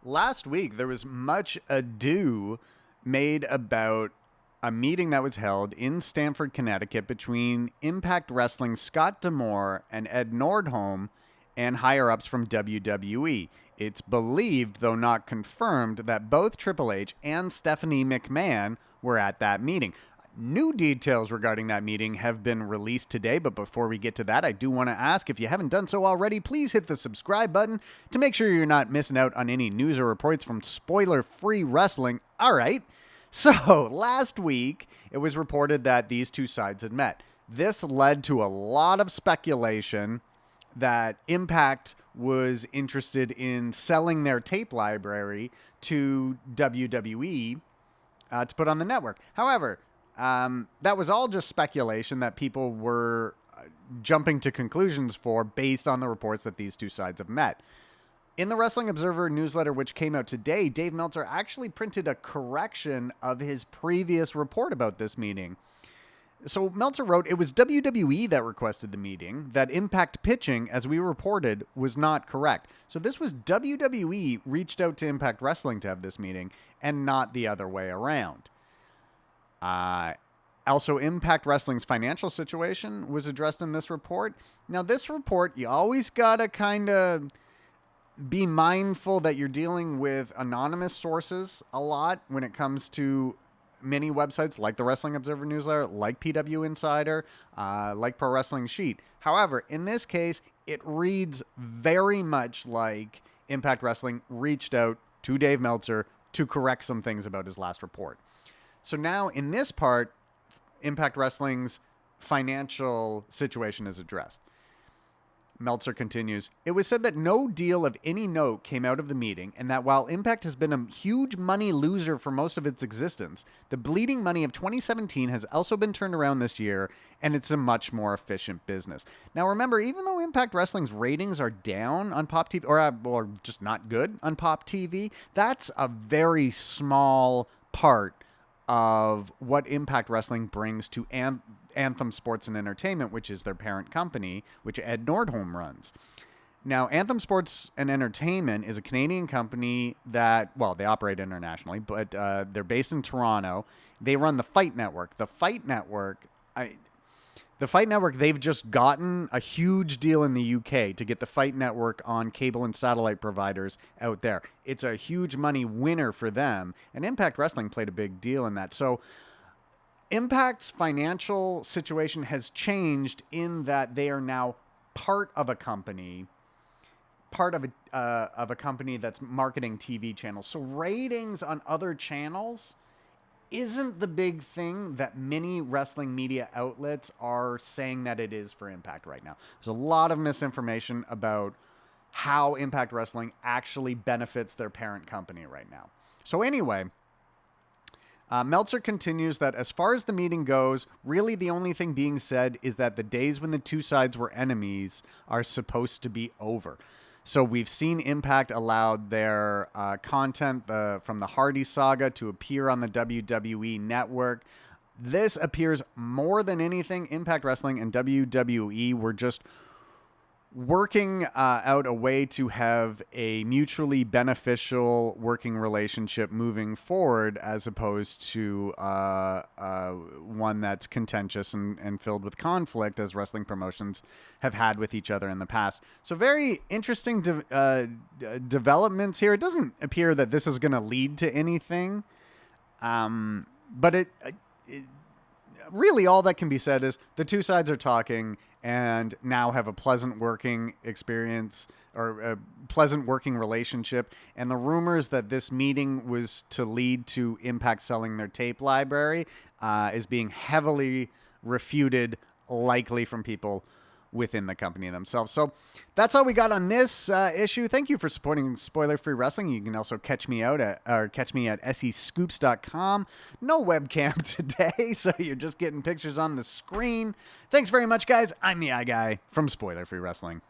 last week there was much ado made about a meeting that was held in Stamford, Connecticut between Impact Wrestling's Scott D'Amore and Ed Nordholm and higher-ups from WWE. It's believed, though not confirmed, that both Triple H and Stephanie McMahon were at that meeting. New details regarding that meeting have been released today, but before we get to that, I do want to ask, if you haven't done so already, please hit the subscribe button to make sure you're not missing out on any news or reports from spoiler-free wrestling. All right. So, last week, it was reported that these two sides had met. This led to a lot of speculation that Impact was interested in selling their tape library to WWE to put on the network. However, that was all just speculation that people were jumping to conclusions for based on the reports that these two sides have met. In the Wrestling Observer newsletter, which came out today, Dave Meltzer actually printed a correction of his previous report about this meeting. So Meltzer wrote, it was WWE that requested the meeting, that Impact pitching, as we reported, was not correct. So this was WWE reached out to Impact Wrestling to have this meeting and not the other way around. Also, Impact Wrestling's financial situation was addressed in this report. Now, this report, you always got to kind of be mindful that you're dealing with anonymous sources a lot when it comes to many websites like the Wrestling Observer newsletter, like PW Insider, like Pro Wrestling Sheet. However, in this case, it reads very much like Impact Wrestling reached out to Dave Meltzer to correct some things about his last report. So now in this part, Impact Wrestling's financial situation is addressed. Meltzer continues, it was said that no deal of any note came out of the meeting, and that while Impact has been a huge money loser for most of its existence, the bleeding money of 2017 has also been turned around this year, and it's a much more efficient business. Now remember, even though Impact Wrestling's ratings are down on Pop TV, or just not good on Pop TV, that's a very small part of what Impact Wrestling brings to Anthem Sports and Entertainment, which is their parent company, which Ed Nordholm runs. Now, Anthem Sports and Entertainment is a Canadian company that, well, they operate internationally, but they're based in Toronto. They run the Fight Network. The Fight Network, they've just gotten a huge deal in the UK to get the Fight Network on cable and satellite providers out there. It's a huge money winner for them, and Impact Wrestling played a big deal in that. So Impact's financial situation has changed in that they are now part of a company that's marketing TV channels. So ratings on other channels isn't the big thing that many wrestling media outlets are saying that it is for Impact right now. There's a lot of misinformation about how Impact Wrestling actually benefits their parent company right now. So anyway, Meltzer continues that as far as the meeting goes, really the only thing being said is that the days when the two sides were enemies are supposed to be over. So we've seen Impact allowed their content from the Hardy saga to appear on the WWE network. This appears more than anything, Impact Wrestling and WWE were just working out a way to have a mutually beneficial working relationship moving forward, as opposed to one that's contentious and filled with conflict, as wrestling promotions have had with each other in the past. So very interesting developments here. It doesn't appear that this is going to lead to anything, but it really all that can be said is the two sides are talking and now have a pleasant working experience, or a pleasant working relationship. And the rumors that this meeting was to lead to Impact selling their tape library is being heavily refuted, likely from people within the company themselves. So that's all we got on this issue. Thank you for supporting Spoiler-Free Wrestling. You can also catch me at SEScoops.com. No webcam today, so you're just getting pictures on the screen. Thanks very much, guys. I'm the Guy from Spoiler-Free Wrestling.